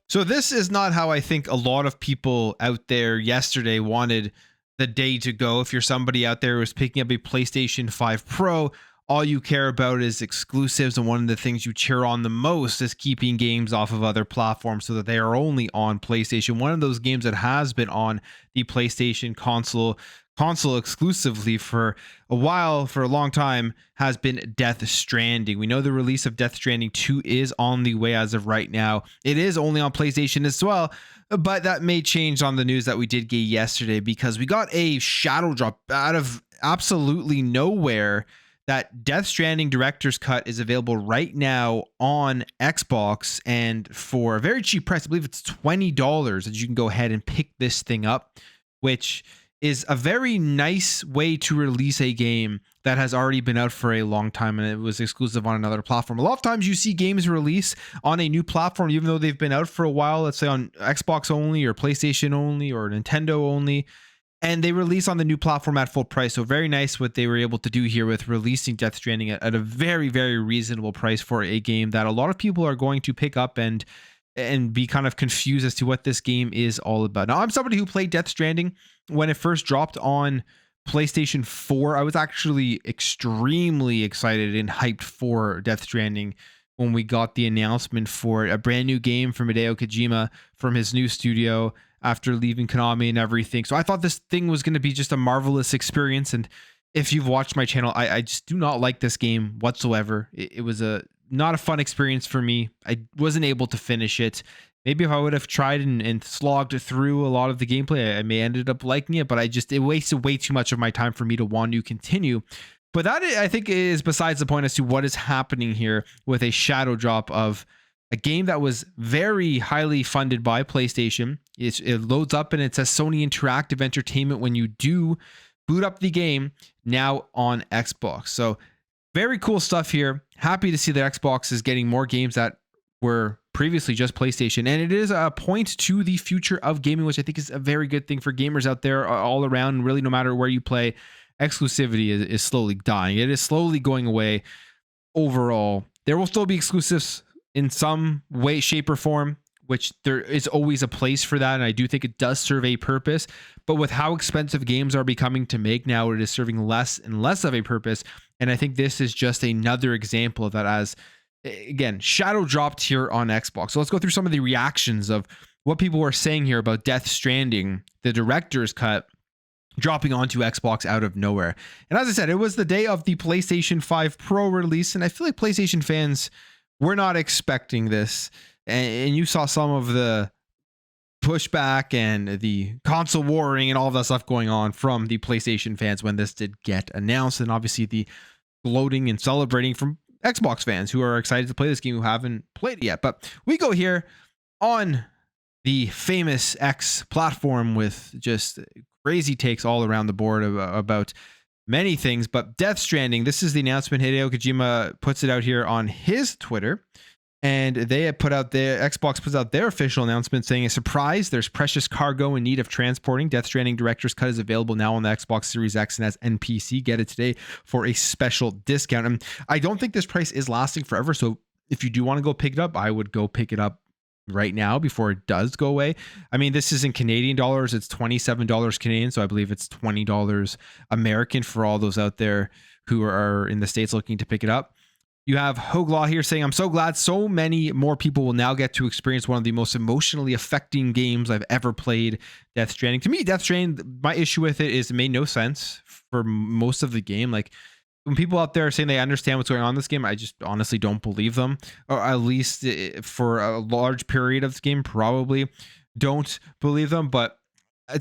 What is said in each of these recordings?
So this is not how I think a lot of people out there yesterday wanted the day to go. If you're somebody out there who's picking up a PlayStation 5 Pro, all you care about is exclusives, and one of the things you cheer on the most is keeping games off of other platforms so that they are only on PlayStation. One of those games that has been on the PlayStation console exclusively for a while, for a long time, has been Death Stranding. We know the release of Death Stranding 2 is on the way as of right now. It is only on PlayStation as well, but that may change on the news that we did get yesterday, because we got a shadow drop out of absolutely nowhere that Death Stranding Director's Cut is available right now on Xbox, and for a very cheap price. I believe it's $20 that you can go ahead and pick this thing up, which is a very nice way to release a game that has already been out for a long time and it was exclusive on another platform. A lot of times you see games release on a new platform, even though they've been out for a while, let's say on Xbox only or PlayStation only or Nintendo only, and they release on the new platform at full price. So very nice what they were able to do here with releasing Death Stranding at a very, very reasonable price for a game that a lot of people are going to pick up and be kind of confused as to what this game is all about. Now, I'm somebody who played Death Stranding when it first dropped on PlayStation 4. I was actually extremely excited and hyped for Death Stranding when we got the announcement for it. A brand new game from Hideo Kojima from his new studio after leaving Konami and everything. So I thought this thing was going to be just a marvelous experience. And if you've watched my channel, I just do not like this game whatsoever. It was not a fun experience for me. I wasn't able to finish it. Maybe if I would have tried and slogged through a lot of the gameplay, I may ended up liking it, but it wasted way too much of my time for me to want to continue. But that, I think, is besides the point as to what is happening here with a shadow drop of a game that was very highly funded by PlayStation. It loads up and it says Sony Interactive Entertainment when you do boot up the game, now on Xbox. So very cool stuff here. Happy to see that Xbox is getting more games that were previously just PlayStation. And it is a point to the future of gaming, which I think is a very good thing for gamers out there all around. Really, no matter where you play, exclusivity is slowly dying. It is slowly going away overall. There will still be exclusives in some way, shape, or form, which there is always a place for that. And I do think it does serve a purpose. But with how expensive games are becoming to make now, it is serving less and less of a purpose. And I think this is just another example of that, as, again, shadow dropped here on Xbox. So let's go through some of the reactions of what people were saying here about Death Stranding, the director's cut, dropping onto Xbox out of nowhere. And as I said, it was the day of the PlayStation 5 Pro release, and I feel like PlayStation fans were not expecting this. And you saw some of the pushback and the console warring and all of that stuff going on from the PlayStation fans when this did get announced, and obviously the gloating and celebrating from Xbox fans who are excited to play this game who haven't played it yet. But we go here on the famous X platform with just crazy takes all around the board about many things. But Death Stranding, this is the announcement. Hideo Kojima puts it out here on his Twitter, and Xbox puts out their official announcement saying, a surprise, there's precious cargo in need of transporting. Death Stranding Director's Cut is available now on the Xbox Series X and as NPC. Get it today for a special discount. And I don't think this price is lasting forever. So if you do want to go pick it up, I would go pick it up right now before it does go away. I mean, this is in Canadian dollars. It's $27 Canadian. So I believe it's $20 American for all those out there who are in the States looking to pick it up. You have Hoglaw here saying, I'm so glad so many more people will now get to experience one of the most emotionally affecting games I've ever played, Death Stranding. To me, Death Stranding, my issue with it is it made no sense for most of the game. Like, when people out there are saying they understand what's going on in this game, I just honestly don't believe them. Or at least for a large period of the game, probably don't believe them. But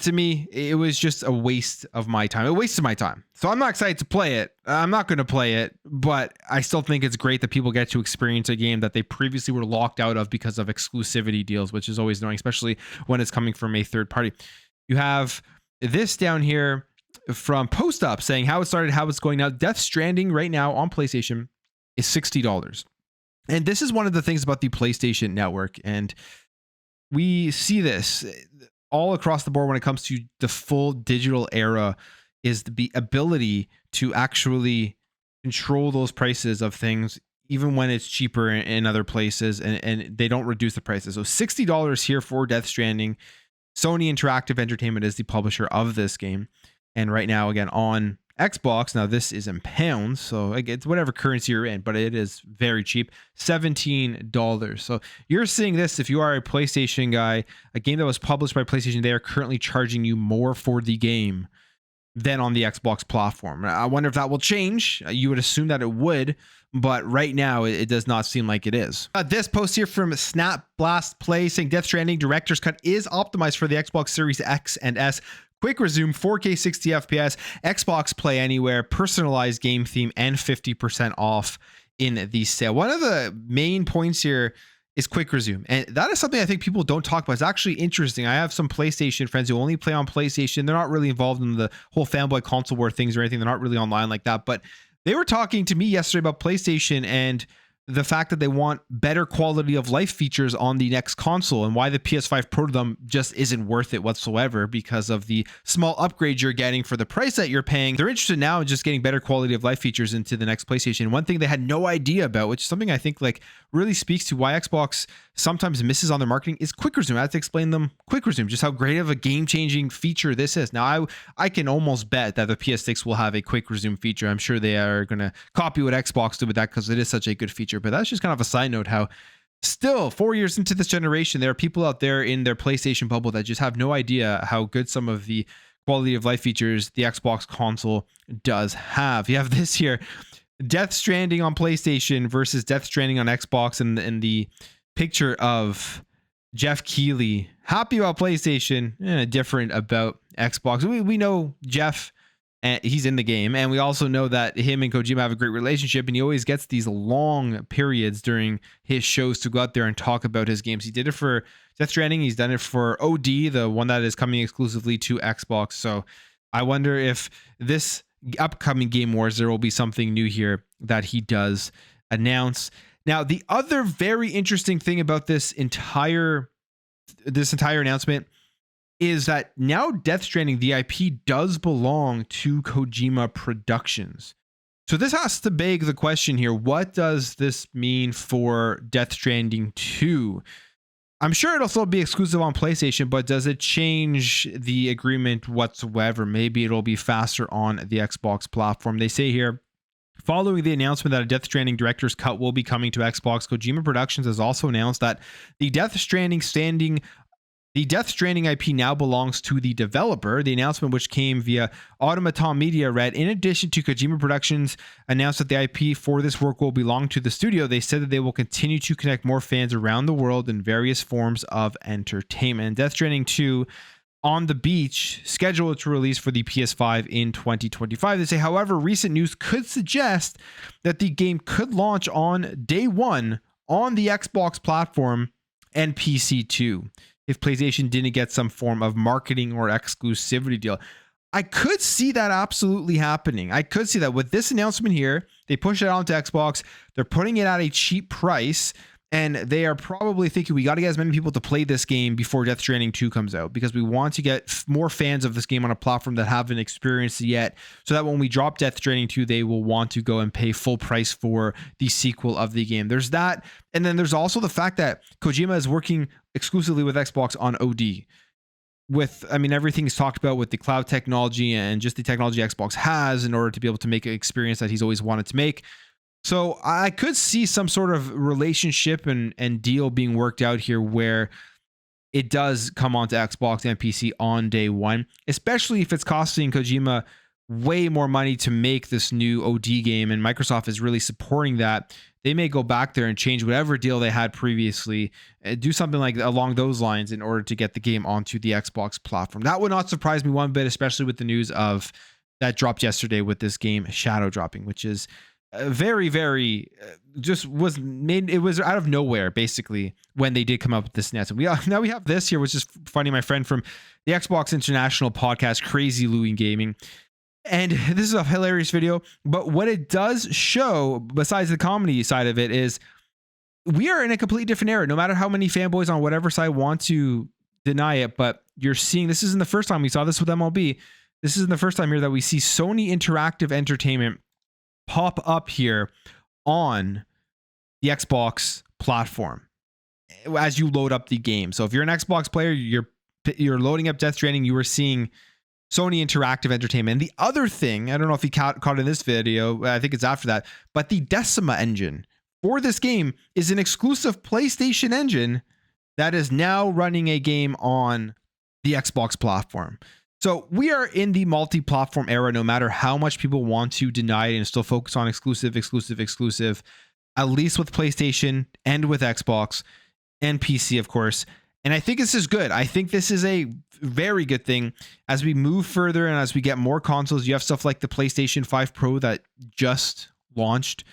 to me, it was just a waste of my time. It wasted my time. So I'm not excited to play it. I'm not going to play it, but I still think it's great that people get to experience a game that they previously were locked out of because of exclusivity deals, which is always annoying, especially when it's coming from a third party. You have this down here from Post Up saying how it started, how it's going now. Death Stranding right now on PlayStation is $60. And this is one of the things about the PlayStation Network. And we see this all across the board when it comes to the full digital era, is the ability to actually control those prices of things even when it's cheaper in other places, and they don't reduce the prices. So $60 here for Death Stranding. Sony Interactive Entertainment is the publisher of this game. And right now, again, on Xbox, now this is in pounds, so it's whatever currency you're in, but it is very cheap, $17. So you're seeing this if you are a PlayStation guy, a game that was published by PlayStation, they are currently charging you more for the game than on the Xbox platform. I wonder if that will change. You would assume that it would, but right now it does not seem like it is. This post here from Snap Blast Play saying Death Stranding Director's Cut is optimized for the Xbox Series X and S. Quick resume, 4K 60 FPS, Xbox Play Anywhere, personalized game theme, and 50% off in the sale. One of the main points here is quick resume. And that is something I think people don't talk about. It's actually interesting. I have some PlayStation friends who only play on PlayStation. They're not really involved in the whole fanboy console war things or anything. They're not really online like that. But they were talking to me yesterday about PlayStation and the fact that they want better quality of life features on the next console, and why the PS5 Pro to them just isn't worth it whatsoever because of the small upgrade you're getting for the price that you're paying. They're interested now in just getting better quality of life features into the next PlayStation. One thing they had no idea about, which is something I think like really speaks to why Xbox sometimes misses on their marketing, is quick resume. I have to explain them quick resume, just how great of a game-changing feature this is. Now, I can almost bet that the PS6 will have a quick resume feature. I'm sure they are going to copy what Xbox did with that because it is such a good feature. But that's just kind of a side note how still 4 years into this generation, there are people out there in their PlayStation bubble that just have no idea how good some of the quality of life features the Xbox console does have. You have this here, Death Stranding on PlayStation versus Death Stranding on Xbox, and the picture of Jeff Keighley happy about PlayStation and different about Xbox. We know Jeff, and he's in the game, and we also know that him and Kojima have a great relationship, and he always gets these long periods during his shows to go out there and talk about his games. He did it for Death Stranding. He's done it for OD, the one that is coming exclusively to Xbox. So I wonder if this upcoming Game Wars, there will be something new here that he does announce. Now, the other very interesting thing about this entire announcement is that now Death Stranding, the IP, does belong to Kojima Productions. So this has to beg the question here, what does this mean for Death Stranding 2? I'm sure it'll still be exclusive on PlayStation, but does it change the agreement whatsoever? Maybe it'll be faster on the Xbox platform. They say here, following the announcement that a Death Stranding Director's Cut will be coming to Xbox, Kojima Productions has also announced that the Death Stranding IP now belongs to the developer. The announcement, which came via Automaton Media, read, in addition to Kojima Productions announced that the IP for this work will belong to the studio, they said that they will continue to connect more fans around the world in various forms of entertainment. Death Stranding 2 on the Beach, scheduled to release for the PS5 in 2025. They say, however, recent news could suggest that the game could launch on day one on the Xbox platform and PC too, if PlayStation didn't get some form of marketing or exclusivity deal. I could see that absolutely happening. I could see that with this announcement here. They push it onto Xbox. They're putting it at a cheap price, and they are probably thinking we got to get as many people to play this game before Death Stranding 2 comes out, because we want to get more fans of this game on a platform that haven't experienced it yet, so that when we drop Death Stranding 2, they will want to go and pay full price for the sequel of the game. There's that. And then there's also the fact that Kojima is working exclusively with Xbox on OD. Everything he's talked about with the cloud technology and just the technology Xbox has in order to be able to make an experience that he's always wanted to make. So I could see some sort of relationship and deal being worked out here where it does come onto Xbox and PC on day one, especially if it's costing Kojima way more money to make this new OD game, and Microsoft is really supporting that. They may go back there and change whatever deal they had previously, do something like along those lines in order to get the game onto the Xbox platform. That would not surprise me one bit, especially with the news of that dropped yesterday with this game Shadow dropping, which is very, very just was made. It was out of nowhere, basically, when they did come up with this announcement. Now we have this here, which is funny. My friend from the Xbox International podcast, Crazy Louie Gaming. And this is a hilarious video, but what it does show, besides the comedy side of it, is we are in a completely different era. No matter how many fanboys on whatever side want to deny it, but you're seeing, this isn't the first time we saw this with MLB. This isn't the first time here that we see Sony Interactive Entertainment pop up here on the Xbox platform as you load up the game. So if you're an Xbox player, you're loading up Death Stranding, you are seeing Sony Interactive Entertainment. And the other thing, I don't know if you caught it in this video, I think it's after that, but the Decima engine for this game is an exclusive PlayStation engine that is now running a game on the Xbox platform. So we are in the multi-platform era, no matter how much people want to deny it and still focus on exclusive, at least with PlayStation and with Xbox and PC, of course. And I think this is good. I think this is a very good thing as we move further and as we get more consoles. You have stuff like the PlayStation 5 Pro that just launched.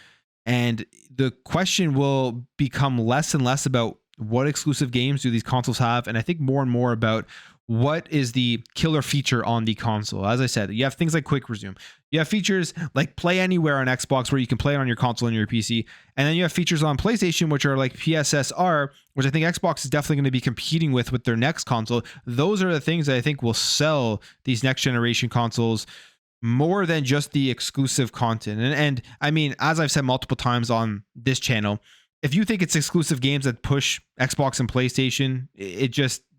And the question will become less and less about what exclusive games do these consoles have, and I think more and more about what is the killer feature on the console. As I said, you have things like quick resume. You have features like play anywhere on Xbox, where you can play it on your console and your PC. And then you have features on PlayStation, which are like PSSR, which I think Xbox is definitely going to be competing with their next console. Those are the things that I think will sell these next generation consoles more than just the exclusive content. And I mean, as I've said multiple times on this channel, if you think it's exclusive games that push Xbox and PlayStation,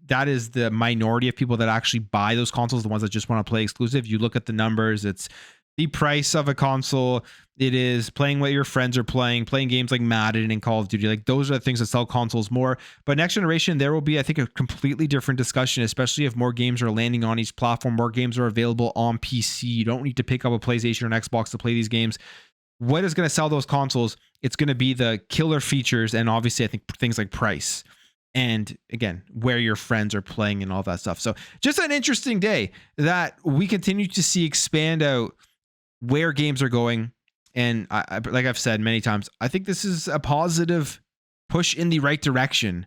that is the minority of people that actually buy those consoles, the ones that just want to play exclusive. You look at the numbers, it's the price of a console. It is playing what your friends are playing games like Madden and Call of Duty. Like, those are the things that sell consoles more. But next generation, there will be, I think, a completely different discussion, especially if more games are landing on each platform, more games are available on PC. You don't need to pick up a PlayStation or an Xbox to play these games. What is going to sell those consoles? It's going to be the killer features, and obviously I think things like price. And again, where your friends are playing and all that stuff. So just an interesting day that we continue to see expand out where games are going. And I like I've said many times, I think this is a positive push in the right direction.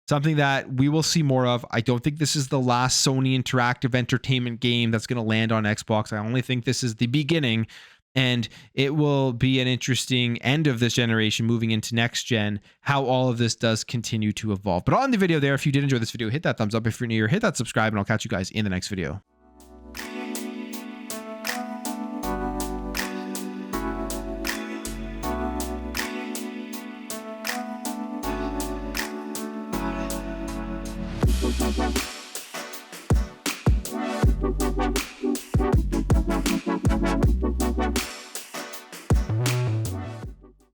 Something that we will see more of. I don't think this is the last Sony Interactive Entertainment game that's going to land on Xbox. I only think this is the beginning. And it will be an interesting end of this generation moving into next gen, how all of this does continue to evolve. But on the video there, if you did enjoy this video, hit that thumbs up. If you're new here, hit that subscribe, and I'll catch you guys in the next video.